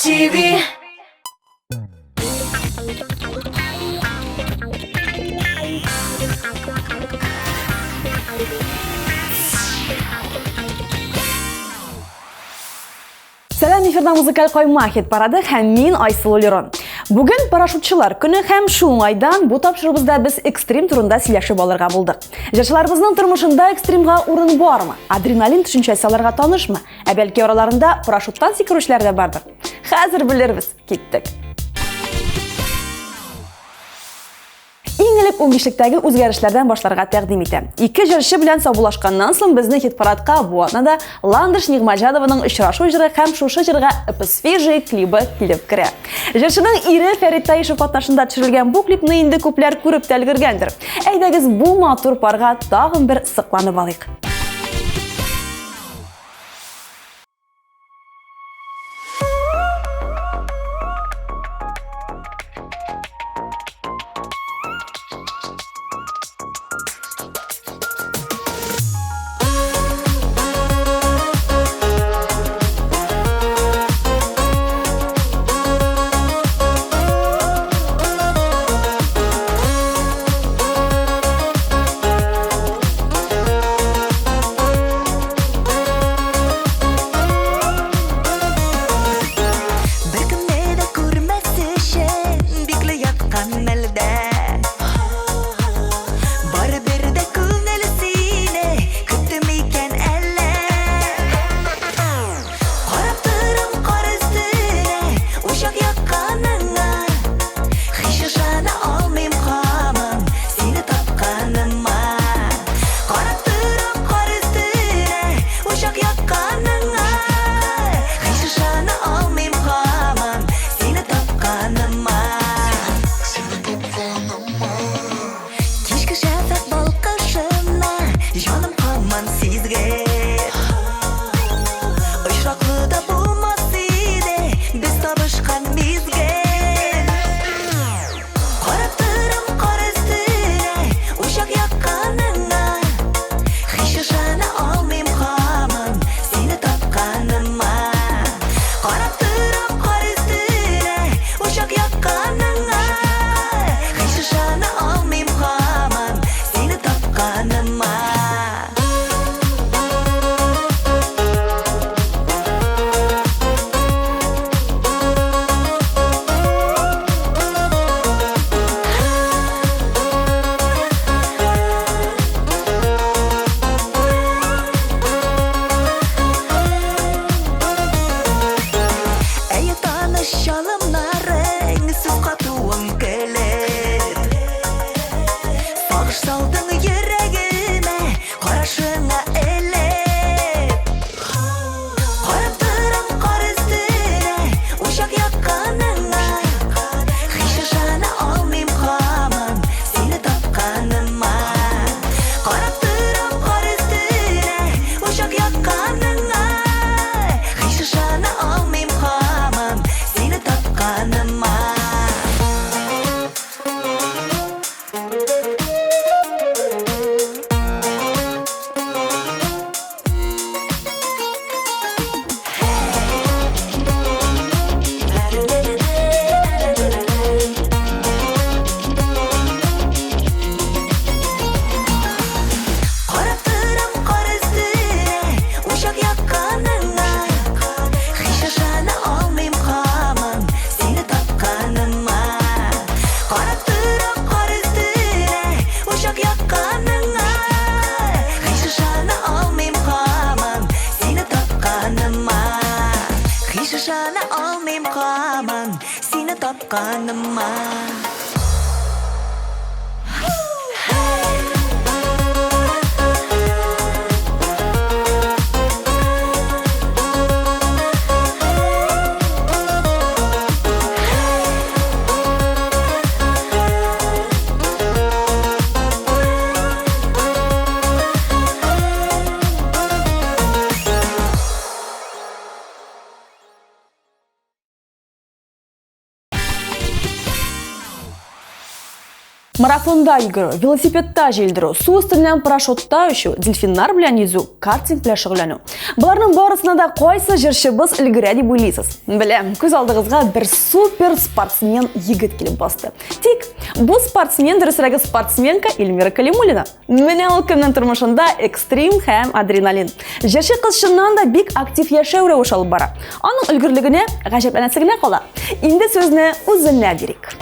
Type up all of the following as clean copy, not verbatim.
TV. Selam, efirde müzikal koyma hit parады hem min Aysıl Oliron. Bugün paraşutçılar günü hem şu aydan bu tapşırыбызda biz ekstrem turunda silyaşıp alırga bulduk. Yaşlarımızın turmuşunda ekstremga urun var mı? Adrenalin düşüncesi alırga tanış mı? Belki oralarında paraşuttan sikiruşlar da bardır. Hazır biliriz. Gittik. İngilip 15'liktagi o'zgarishlardan boshlarga taqdim etdi. İki jarışı bilan sabulaşkandan so'ng bizni hit paradga bu anada Landish Nigmajadovaning uchrashuv ijri ham shu ijriga свежий klibi kelib kirdi. Jarışning iri Ferit Tayishov qatnashida tushirilgan bu klipni endi ko'plar ko'rib talgirgandir. Aydagiz bu motor parga tag'in bir siqlanib olaylik. Марафонда йөгерү, велосипедта желдирүү, суу үстүнөн парашютта учуу, дельфиндар менен yüzүү, картинг менен шөгүллөнүү. Булардын барысына да кайсы жырчыбыз илгире деп ойлойсуз? Билем, көз алдыгызга бир супер спортсмен йигит келип басты. Тик, бул спортсмен дөрүсүрөөг спортсменка Эльмира Калимуллина. Менә ул кимдин турмушунда экстрим һәм адреналин. Жырчы кыз чыннан да бик актив яшәү рәвеше алып бара. Аның өлгүрлүгүнө гаҗәпләнәсе генә кала. Инде сөзне үзенә бирик.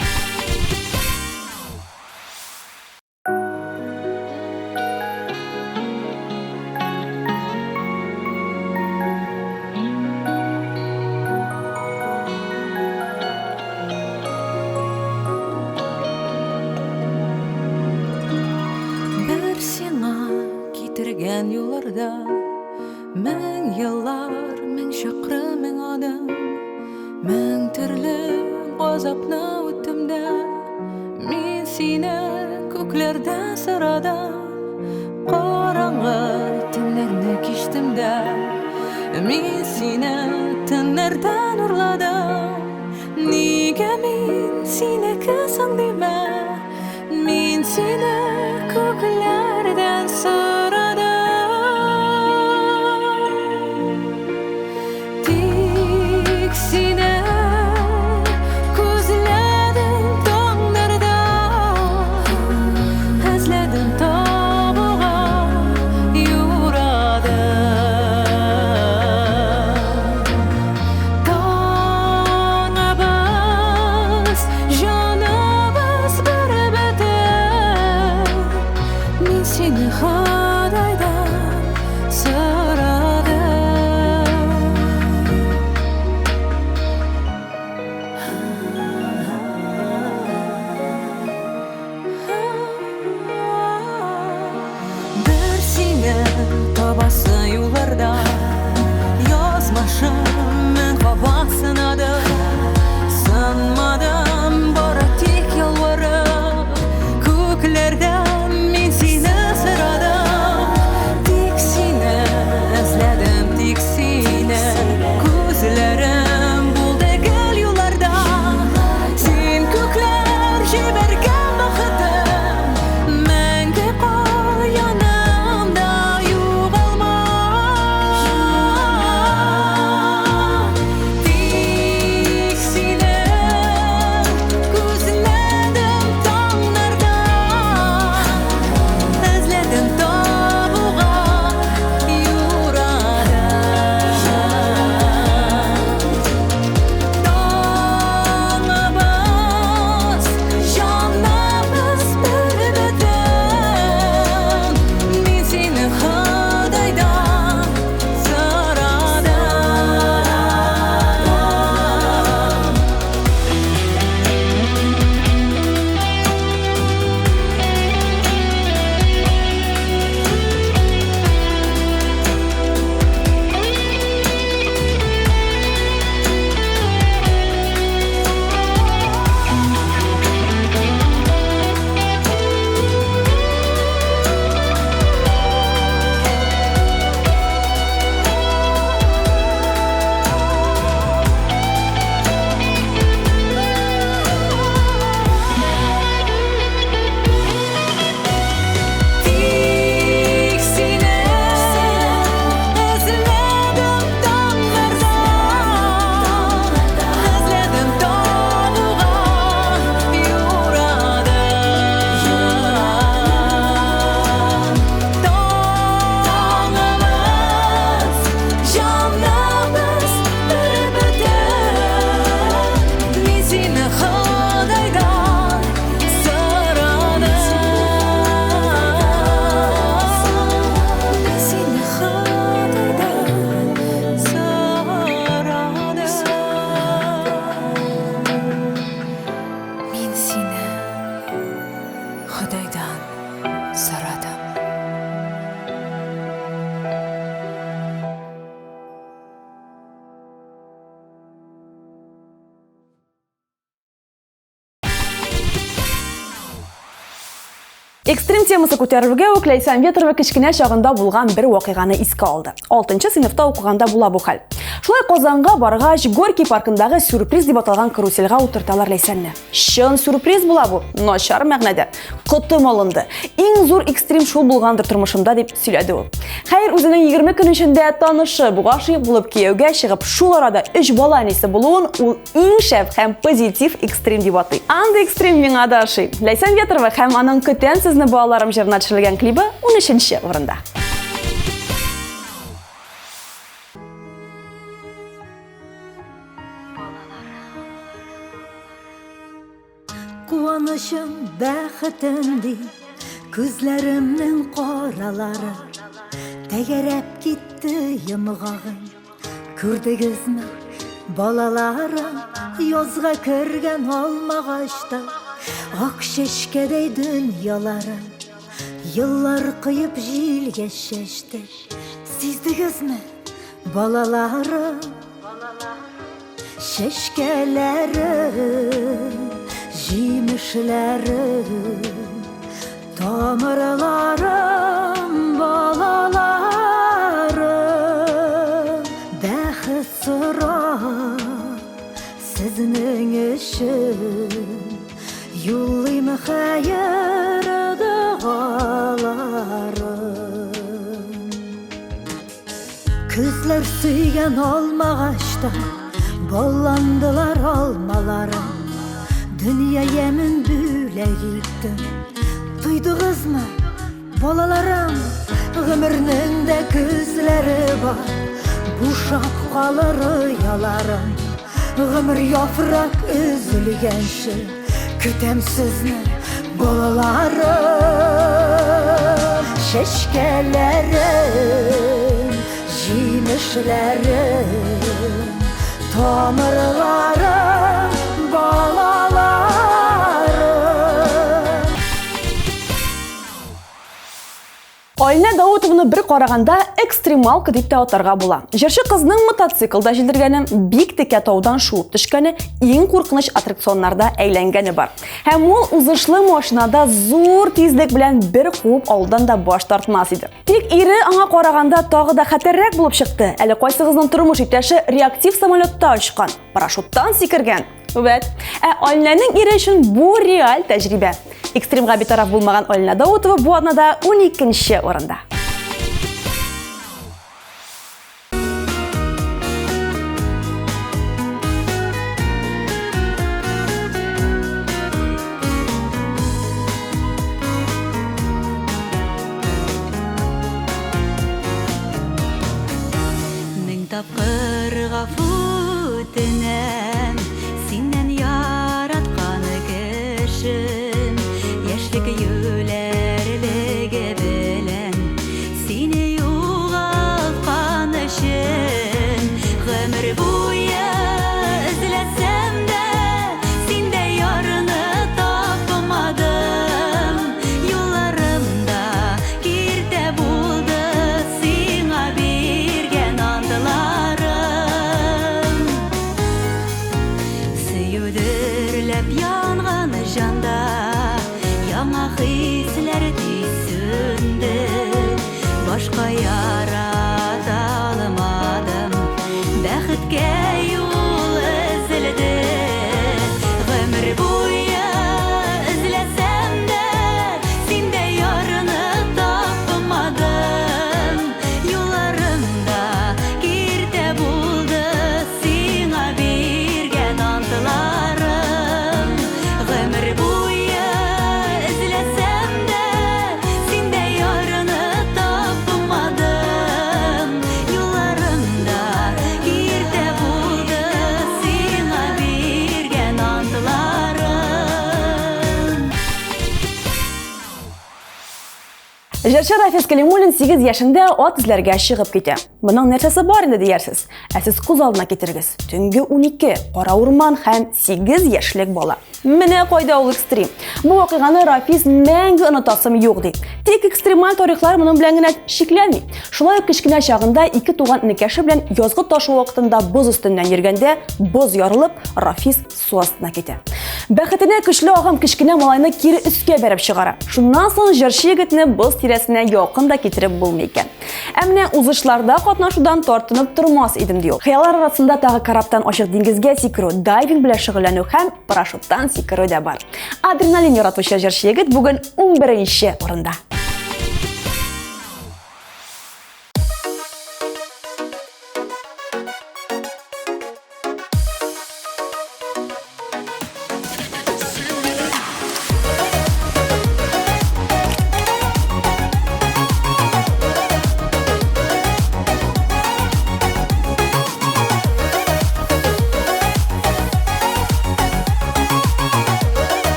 Yollarda ming yıllar, ming şakır, ming adam, ming türlü gazapna o'ttimda, men seni ko'klarda saradım, qorong'i tunlarni kechtimda, men seni tunlarda nurladim, nega men seni ko'rsam deyma, men seni ko'klardan saradım. Экстрим Бүгін темасы көтеруге Ләйсән Ветрова кичкенә чагында булган бер вакыйганы искә алды. 6-нчы сыйныфта укыганда була бу хәл. Шулай Казанга баргач, Горький паркындагы сюрприз дип аталган карусельга утырталар Ләйсәнне. Чын сюрприз була бу, начар мәгънәдә. Котым алынды. Иң зур экстрим шул булгандыр тормышымда дип сөйләде ул. Хәер, үзенең 20 көн эчендә танышы бугашый булып кияүгә чыгып, шул арада 3 бала әнисе булуын ул иң шәп һәм позитив экстрим дип атый. Андый экстрим миңа да ошый. Ләйсән Ветрова һәм аның «Көтәм сезне балаларым» җырына төшерелгән клибы 13-нче урында. Куанышым, бәхетем ди, күзләремнең каралары, тәгәрәп китте йомгагым. Күрдегезме, балаларым, язга кергән алмагачта, ак чәчкәдәй дөньяларым, еллар кыеп җилгә чәчте. Сиздегезме, балаларым, чәчкәләрем, җимешләрем, тамырларым, балаларым, бәхет сорап сезнең өчен юллыйм хәер дугаларым. Күзләр сөйгән алмагачта балландылар алмаларым. Dünya yemin бүләк иттем. Туйдыгызмы, балаларым? Гомернең дә күзләре бар, бушап калыр яларым. Гомер яфрак өзелгәнче, көтәм сезне, балаларым. Чәчкәләрем, җимешләрем, тамырларым, балаларым. Алина Даутовны бер караганда экстремалка дип тә атарга була. Җырчы кызның мотоциклда җилдергәне, бик текә таудан шуып төшкәне, иң куркыныч аттракционнарда әйләнгәне бар. Һәм ул узышлы машинада зур тизлек белән бер куып алдан да баш тартмас иде. Тик ире аңа караганда тагы да хәтәррәк булып чыкты. Әле кайсыгызның тормыш иптәше реактив самолетта очкан, парашюттан сикергән. Үбәт. Алинаның ире өчен бу реаль тәҗрибә. Экстримга битараф булмаган Алина Даутова бу атнада 12-нче урында. Мең тапкыр гафу үтенәм, синнән яратканы кешем, яшьлек юләрлеге белән, сине югалткан өчен, гомер буе эзләсәм дә, синдә ярны тапмадым, юлларымда киртә булды сиңа биргән антларым. Сөюдерләп янган җанда, яңа хисләр тисүнде, башка ярата алмадым, бәхеткә юл эзләде. Гомер буе эзләсәм дә, синдә ярны тапмадым, юлларымда киртә булды сиңа биргән антларым. Гомер буе эзләсәм дә, синдә ярны тапмадым, юлларымда киртә булды сиңа биргән антларым. Җырчы Рафис Кәлимуллин 8 яшендә ат эзләргә чыгып китә. Моның нәрсәсе бар инде диярсез. Ә сез күз алдына китерегез. Төнге 12, кара урман һәм 8 яшьлек бала. Менә кайда ул экстрим. Бу вакыйганы Рафис мәңге онытасым юк ди. Тик экстремаль тарихлар моның белән генә шикләнми. Шулай ук кичкенә чагында 2 туган инекәше белән язгы ташу вакытында боз өстеннән йөргәндә боз ярылып, Рафис су астына китә. Бәхетенә көчле агым кечкенә малайны кире өскә бәреп чыгара. Шуннан соң җырчы егетне боз тирәсенә якын да китереп булмый икән. Ә менә узышларда катнашудан тартынып тормас идем ди ул. Хыяллар арасында тагы караптан ачык диңгезгә сикерү, дайвинг белән шөгыльләнү һәм парашюттан сикерү дә бар. Адреналин яратучы җырчы егет бүген 11нче урында.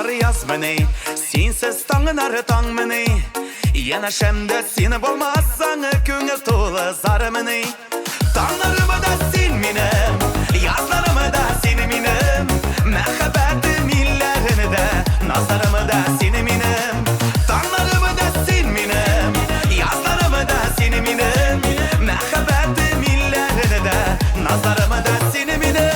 Yaz məni, sensiz tağın arı tağ məni. Yanaşəmdə seni bolmazsan, köngül tolu zar məni. Tağlarımı da sen minim, yazlarımı da seni minim. Məhəbbətim illərini də, nazlarımı da seni minim. Tağlarımı da sen minim, yazlarımı da seni minim. Məhəbbətim illərini də, nazlarımı da seni minim.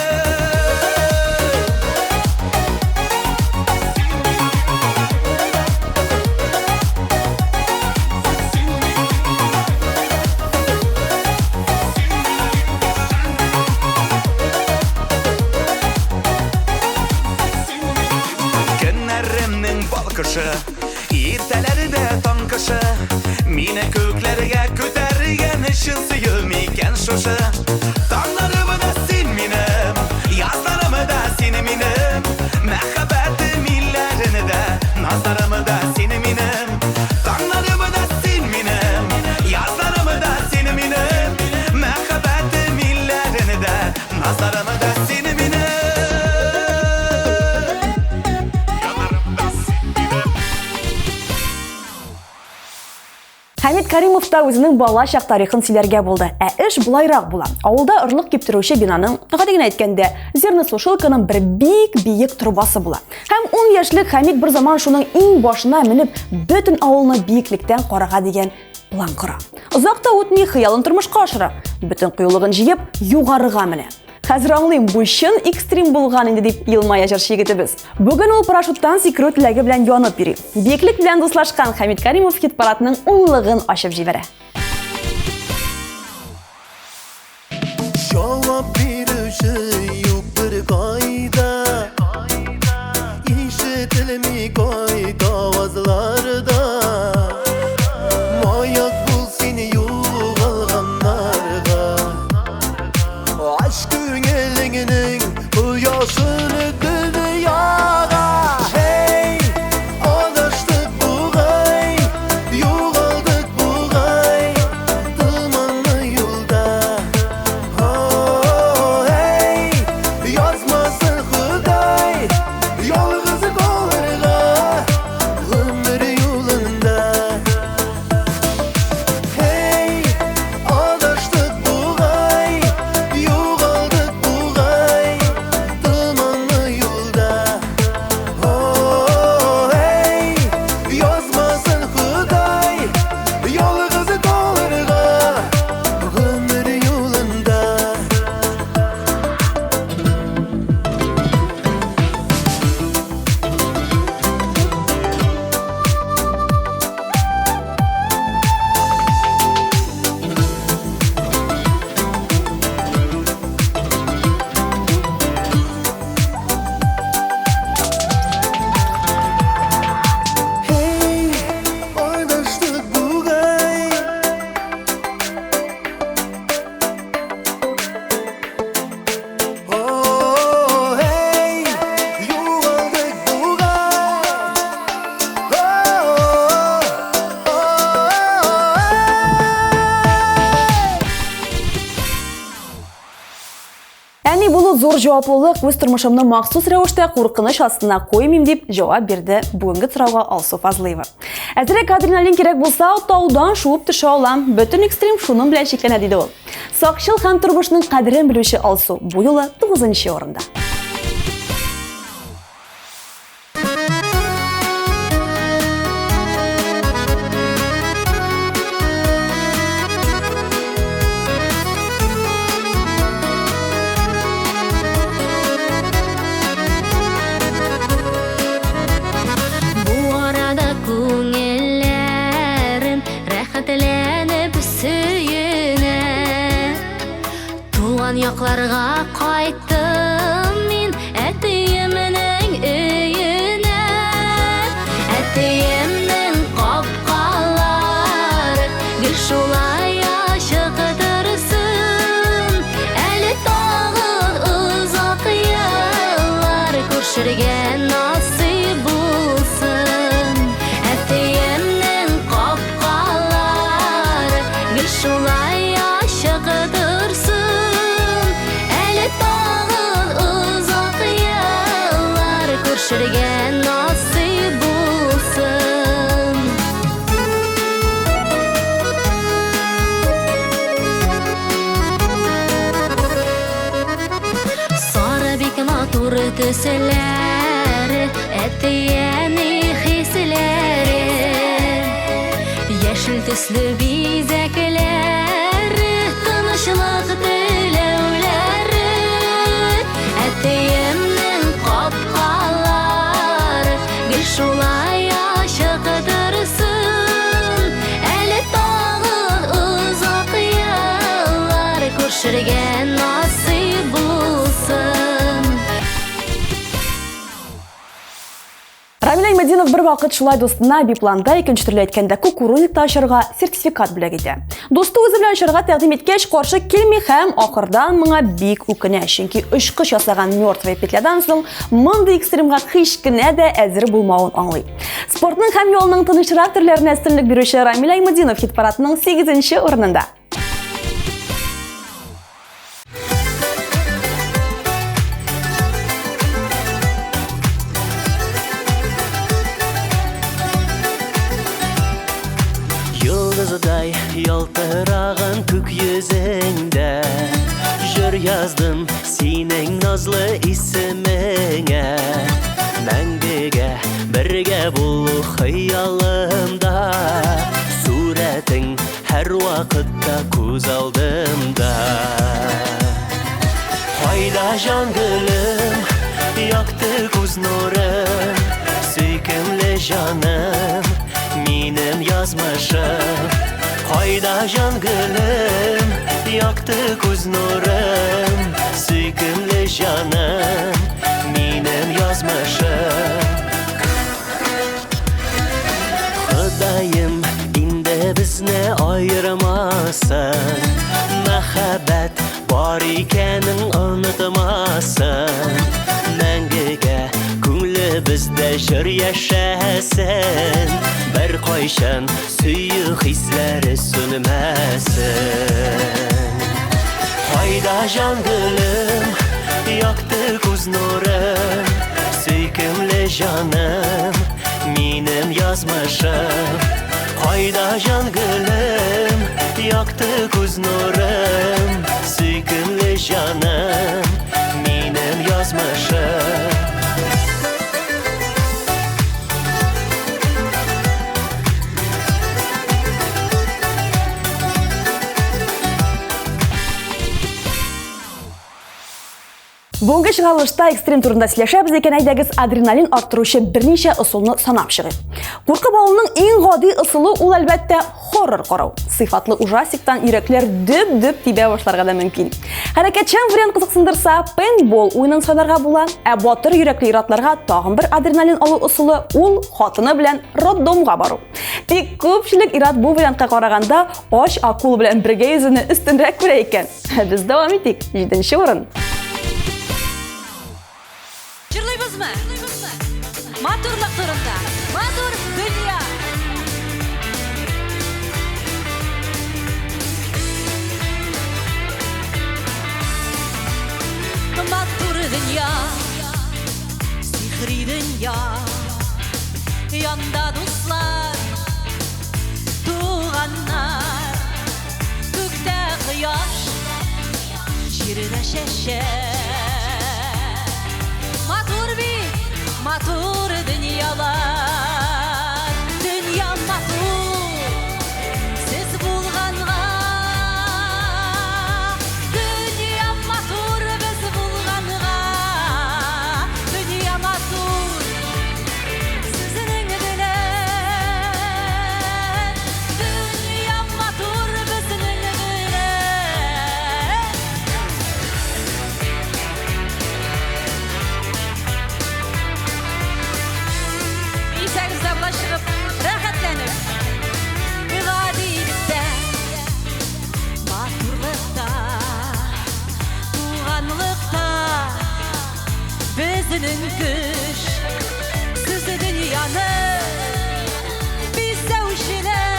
Ertələri də tankışı, minə köklərə kötərgən işin suyulmikən şuşu. Tağlarımı da sen minim, yazlarımı da seni minim. Məhəbbətim illərini də, nazlarımı da seni minim. Tağlarımı da sen minim, yazlarımı da seni minim. Məhəbbətim illərini də, nazlarımı da seni minim. Хамид Каримов та үзенең бала чак тарихын сөйләргә булды. Ә эш булайрак була. Авылда ырлык киптерүче бинаның, гадигән әйткәндә, зерносушилканың бер бик биек трубасы була. Һәм 10 яшьлек Хамид бер заман шуның иң башына менеп, бөтен авылны бияклектән карага дигән план кора. Озак та үтми хыялын тормышка ашыра. Бөтен кыюлыгын җыеп, югарыга менә. Хәзер аңлыйм, бу чын экстрим булган инде дип елмая җырчы егетебез. Бүген ул парашюттан сикерү теләге белән янып йөри. Биеклек белән дуслашкан Хамид Каримов хит-парадның уңлыгын ачып җибәрә. Cevap verişi yok bir kayda, işitilmi kayda avazlarda. Mayak bul seni yoğalganlarga, aşkın elinin yaşını dünyaya. Hey, adaştık buğay, yoğaldık buğay, tılmanlı yolda. Oh, hey, yazmasın Xuday, yolğızı kollarga, ömür yolunda. Hey, adaştık buğay, yoğaldık buğay, tılmanlı yolda. Oh, hey, yazmasın Xuday, yolğızı kollarga, ömür yolunda. Hey, adaştık buğay. Oh, hey, yoğaldık buğay. Әни булу зур җаваплылык, үз тормышымны махсус рәвештә куркыныч астына куймыйм дип җавап бирде бүгенге сорауга Алсу Фазлыева. Әзрәк адреналин кирәк булса, таудан шуып төшә алам. Бөтен экстрим шуның белән чикләнә диде ул. Сакчыл һәм тормышның кадерен белүче Алсу бу юлы 9нчы урында. туған якларга кайттым мин әтиемнең өенә. Әтиемнең капкалары гел шулай ачык торсын. Әле тагы узак еллар күршергә насыйп булсын. Әтиемнең капкалары гел шулай ачык торсын. Әле тагы узак еллар күршергә насыйп булсын. Сары бик матур төсләре, әтиәне хисләре, яшел төсле бизәкләре, тынычлык теләүләре. Әтиемнең капкалары гел шулай ачык торсын. Әле тагы узак еллар күршергә насыйп булсын. Рамил Әймәдинов бер вакыт шулай достына бипланда икенче төрле әйткәндә кукурузникта ашырга сертификат бүләк итә. Досты үзе белән ашырга тәкъдим иткәч каршы килми һәм ахырдан моңа бик үкенә, чөнки очкыч ясаган мертвый петлядан соң мондый экстремга һич кенә дә әзер булмавын аңлый. Спортның һәм юлның тынычрак төрләренә өстенлек бирүче Рамил Әймәдинов хит-парадының 8нче урынында. Йолдыздай ялтыраган күк йөзеңдә җыр яздым синең назлы исемеңә. Мәңгегә бергә булу хыялымда, сүрәтең һәр вакытта күз алдымда. Кайда җан гөлем, якты күз нурым, сөйкемле җаным, минем язмышым. Кайда җан гөлем, якты күз нурым, сөйкемле җаным, минем язмышым. Ходаем инде безне айырмасын, мәхәббәт бар икәнен онытмасын. Мәңгегә күңлебездә җыр яшәсен, бер кайчан сөю хисләре сүнмәсен. Кайда җан гөлем, якты күз нурым, сөйкемле җаным, минем язмышым. Кайда җан гөлем, якты күз нурым, сөйкемле җаным, минем язмышым. Бүгінгі шығалышта экстрем турында сөйләшәбез икән, әйдәгез адреналин арттыручы берничә ысулны санап чыгыйк. Куркып алуның иң гади ысулы ул әлбәттә хоррор карау. Сыйфатлы ужастиктан йөрәкләр дөп-дөп тибә башларга да мөмкин. Хәрәкәтчән вариант кызыксындырса, пейнтбол уенын сайларга була, ә батыр йөрәкле иратларга тагын бер адреналин алу ысулы ул хатыны белән роддомга бару. Тик күпчелек ират бу вариантка караганда ач акул белән бергә йөзүне өстенрәк күрә икән. Без дәвам итик. 7нче урын. Җырлыйбызмы? Матурлык турында. Матур дөнья. Матур дөнья. Сихри дөнья. Янда дуслар. Туганнар. Күктә кояш. Җирдә шәшәр. Матур дөньялар, дөнья матур, сез булганга. Дөнья матур, без булганга. Дөнья матур, сезнең белән. Дөнья матур, безнең белән. özünün kış Sizi dünyanı biz sevişiler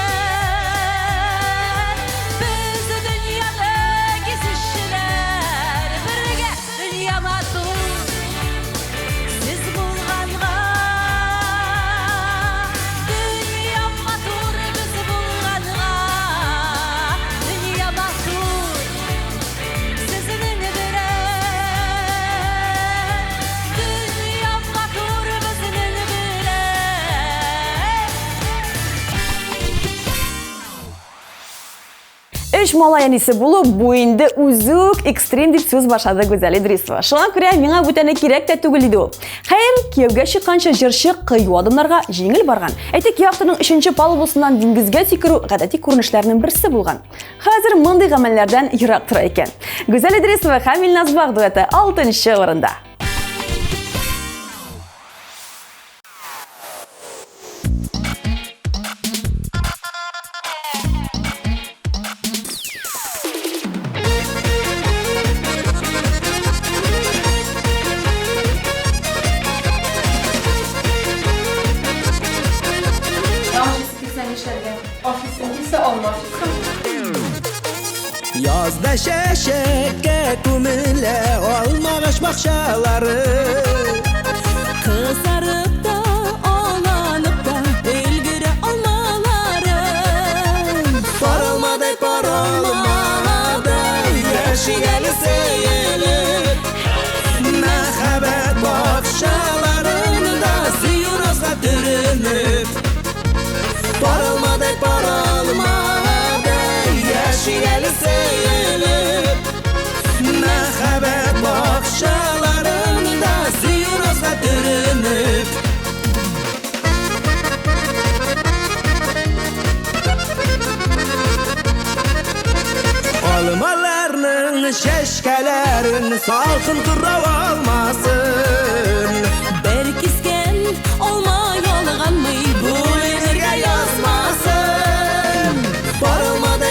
Biz dünyanı gezişiler Birge dünyama dur Siz bulganğa Dünyama dur biz bulganğa Dünyama dur Sizinin bilen Dünyama dur bizinin bilen Üç malay anisi bulup bu indi uzuk ekstrem dip söz başladı Güzel İdrisova. Şuna göre миңа бүтәне кирәк тә түгел иде ул. Хәер, кияүгә чыкканча җырчы кыю адымнарга җиңел барган. Әйтик, яхтаның 3нче палубасыннан диңгезгә сикерү гадәти күренешләрнең берсе булган. Хәзер мондый гамәлләрдән ерак тора икән. Güzel İdrisova һәм Илназ Баг дуэты 6нчы урында. Yazda şeşeke kumile olmamış bakşaları Kızarıp da olanıp da ilgiri olmaları Parılmadı Yaşıyalı seyirip Mehabet bakşalarında Ziyurozga dürünüp Parılmadı Yaşıyalı seyirip Mehabet bakşalarında Ziyurozga dürünüp Almalarının şeşkelerin salkın kırrav almasın Berkisken olma yolganmı bu Birge yazmasın Parılmadı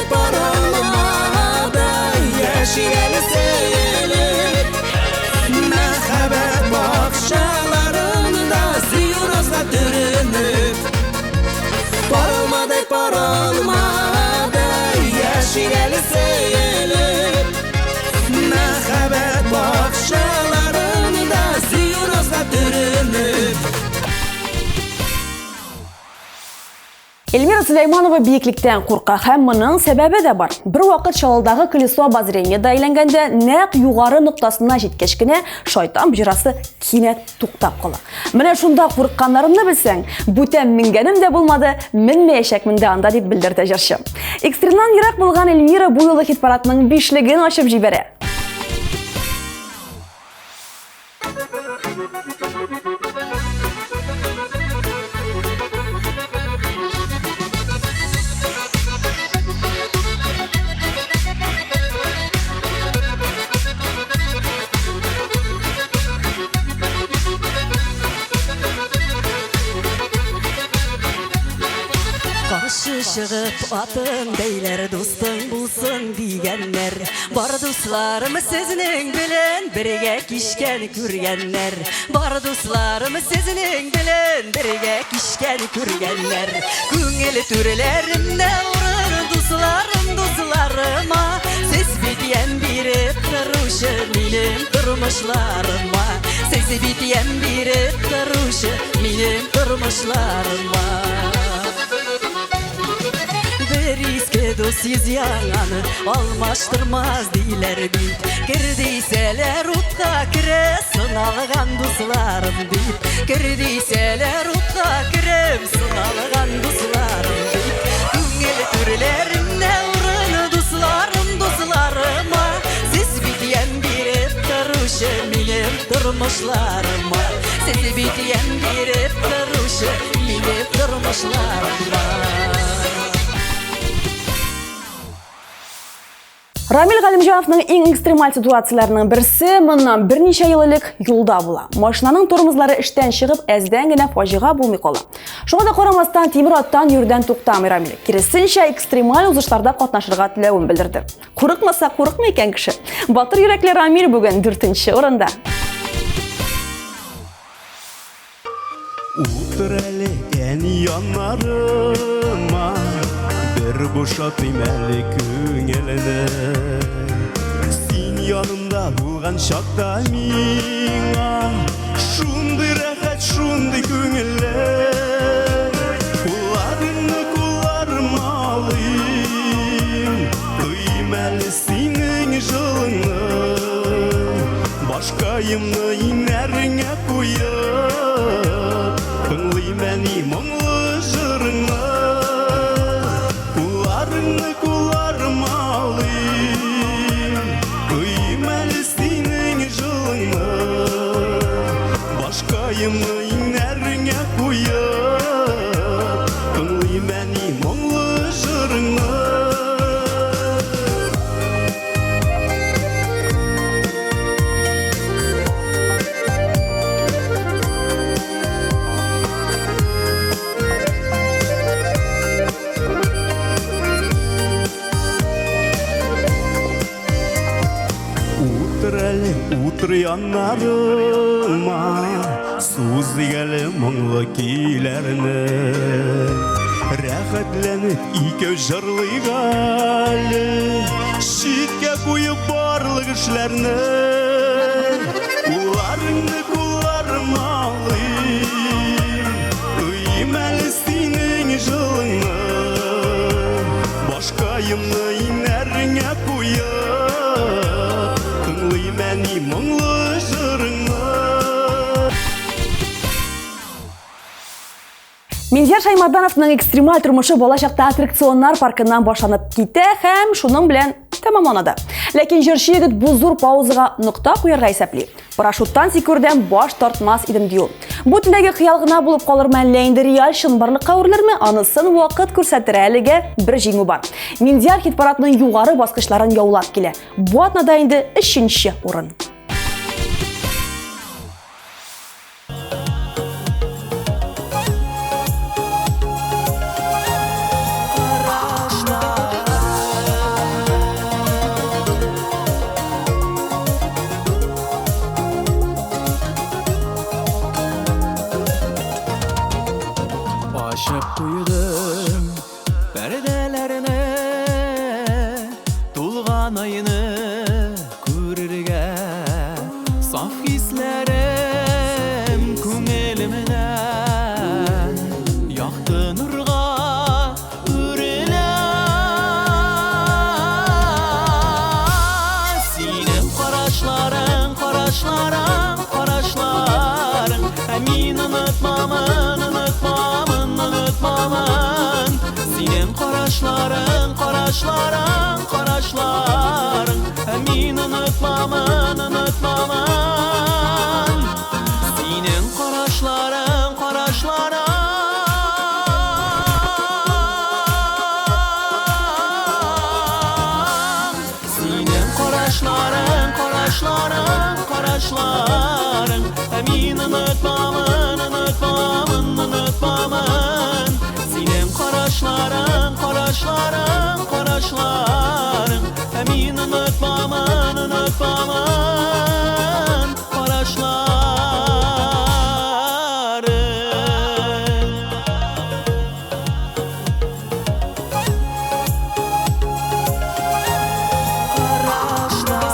Yaşıyalı seyirip Mehabet bakşalarında Ziyurozga dürünüp Parılmadı Yaşıyalı seyirip Mehabet bakşalarında Ziyurozga dürünüp Эльмира Сулейманова бейікліктен қорқа һәм мұның сәбәбі де бар. Бір вақыт шалылдағы колесо обозрениеда әйләнгәндә нәқ югары нұқтасына жеткәчкенә шайтан бөҗрасы кинәт туктап кала. Менә шунда курыкканнарымны белсәң, бүтән мингәнем дә булмады, минмәячәкмен дә анда дип белдерде җырчы. Экстремнан ерак булган Эльмира бу юлы хит-парадның 5леген ачып җибәрә. Каршы чыгып атын бейлер достың булсын дигәннәр Бар дусларым сезнең белән бергә кичкән күргәннәр Бар дусларым сезнең белән бергә кичкән күргәннәр Күңел түрләрендә урын дусларыма Сез бит ян биреп торучы минем тормышларыма Сез бит ян биреп торучы минем тормышларыма Бериске дос язяңаны алмаштырмаз дейлер бит Кірдейселер утқа кіре сыналған дусларым бит Кірдейселер утқа кірем сыналған дусларым бит Күңел түрлеріне ұрыны дусларыма Сіз бит ян беріп тұрушы менем тұрмышларыма Сіз бит ян беріп тұрушы менем тұрмышларыма Рамил Галимжановның иң экстремаль ситуацияларының берсе моннан берничә ел элек юлда була. Машинаның тормозлары эштән чыгып, әздән генә фаҗига булмый кала. Шуңа да карамастан тимер аттан йөрдән туктамый Рамил. Киресенчә экстремаль узышларда катнашырга теләвен белдерде. Курыкмаса курыкмый икән кеше. Батыр йөрәкле Рамил бүген 4нче урында. Utrele en yanlarıma bir boşatayım eli köngülüne Sen yanımda bulgan şakta mina Şunday rahat şunday köngülle Kullarını kullarıma alayım Kıymeli senin жылыңы Başkayımны inәріңе koyup Тыңлайым әни мұңлы жырыңы Kullarını kullarıma alayım Kıymeli senin жылыңы Başkayımны inәріңе koyup Тыңлайым әни мұңлы жырыңы Утыр янарыма Сузый әлі мұңлы күйләрне Рәхәтләнеп икәү жырлыйк әле Шиткә куеп барлык эшләрне Кулларыңны кулларыма алыйм Кыйм әле синең жылыңны Башкайымны инәреңә куеп Тыңлайым әни мұңлы жырыңны Минзияр Шаймардановның экстремаль тормышы болашақта аттракционнар паркынан башланып китә һәм шуның белән тәмамланады. Ләкин җырчы егет бу зур паузага нокта куярга исәпли. Парашюттан сикүрдән баш тартмас идем ди ул. Бу төндәге хыял гына булып калырмы әллә инде реаль чынбарлыкка үрелерме? Анысын вакыт күрсәтер, әлегә бер җиңү бар. Минзияр хит-парадның югары баскычларын яулап килә. Бу атнада инде 3нче урын. Açıp uyudum perdelerine Tulgan ayını körürge Saf hislerim köngülümde Yaktı nurga ürüle Sinem karaşların Emin unutmamın Sinem karaşların Emin unutmamın Sinem karaşların Sinem karaşların Emin unutmamın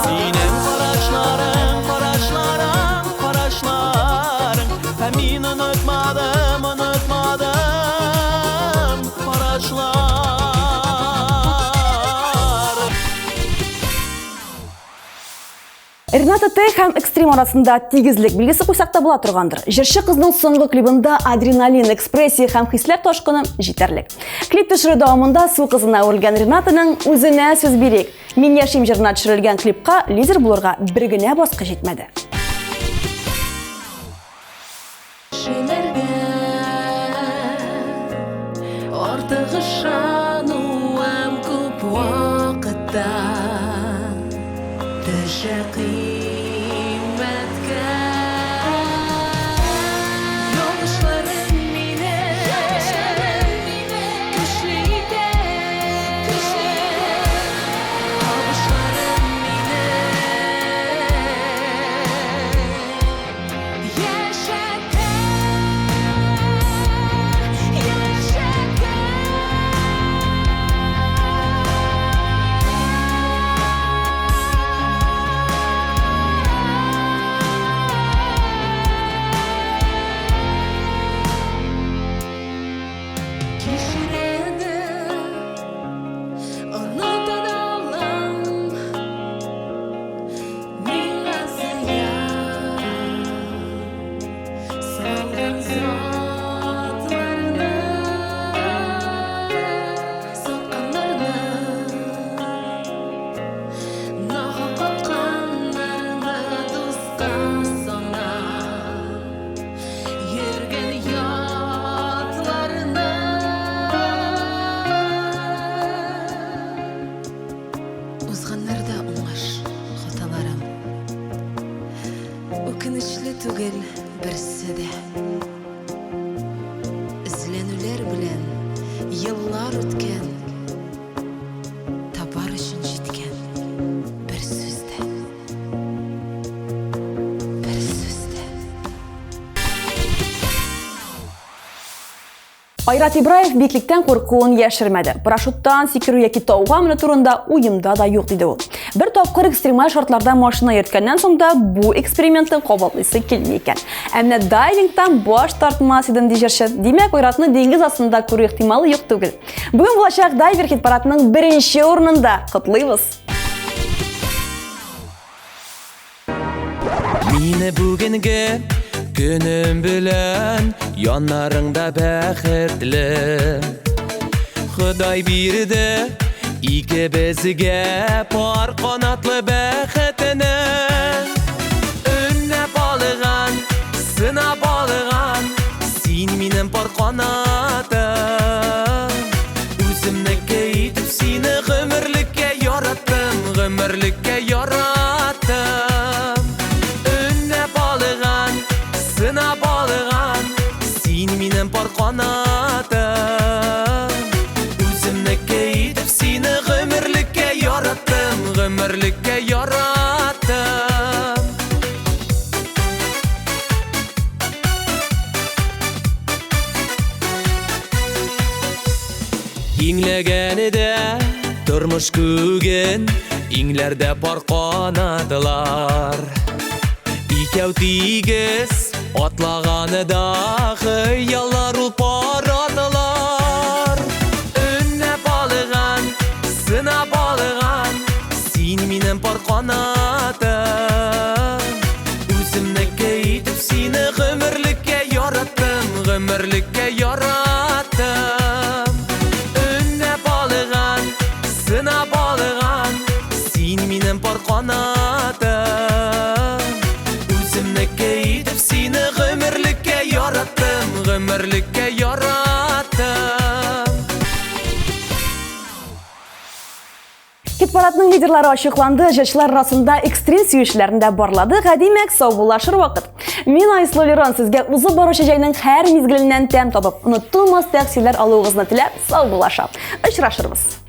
Sinem karaşların Emin unutmamın Emin unutmadım paraşlar Рената Т һәм экстрим арасында тигезлек билгесе куйсак та була торгандыр. Җырчы кызның соңгы клибында адреналин, экспрессия һәм хисләр ташкыны җитәрлек. Клип төшерү дәвамында су кызына үрелгән Ренатаның үзенә сүз бирик. Мин яшим җырына төшерелгән клипка лидер булырга бер генә баскыч җитмәде. Артык ышануым күп вакытта Төшә кыйммәткә Ялгышларым мине көчле итә Табышларым мине яшәтә да уңаш хаталарым. Үкүнүчлүү түгел берсе де. Изленүүлер белән yıllar үткән. Табар өчен җиткән бер сүздә. Бер сүздә. Айрат Ибраев биекликтен куркуын яшермәде. Парашюттан сикерү яки тауга менү турында уемда да юк диде ул. Бер тапкыр экстремаль шартларда машина йөрткәннән соң да бу экспериментны кабатлыйсы килми икән. Ә менә дайвингтан баш тартмас идем ди җырчы. Димәк, Айратны диңгез астында күрү ихтималы юк түгел. Бүген булачак дайвер хит парадының беренче урынында. Котлыйбыз. Мине бүгенге күнем белән яннарыңда бәхетле. Ходай бирде икебезгә пар канатлы бәхетенә. Өнне балыган, сына балыган, син минем пар канатым. Үземнеккә итеп сине гомерлеккә яраттым, гомерлеккә яраттым. Өнне балыган, сына балыган, син минем пар канатым. Үземнеккә итеп сине гомерлеккә яраттым, гомерлеккә яраттым. Иңләгәнедә тормыш күген, иңләрдә пар канатлар. Икәү тигез атлаганыда хыяллар ул парадылар. Өнне балыган, сына балыган, син минем пар канатым. Үземнеккә итеп сине гомерлеккә яраттым, гомерлеккә яраттым. Өнне балыган, сына балыган, син минем пар канатым. Үземнеккә итеп сине гомерлеккә яраттым, гомерлеккә яраттым. Хит парадның лидерлары ачыкланды, җырчылар арасында экстрим сөйләшләрендә барлады. Димәк, сау булашыр вакыт. Мин Айслу Лерон сезгә узып баручы җәйнең һәр мизгеленнән тәм табып, онытылмас тәэсирләр алуыгызны теләп, сау булашам. Очрашырбыз.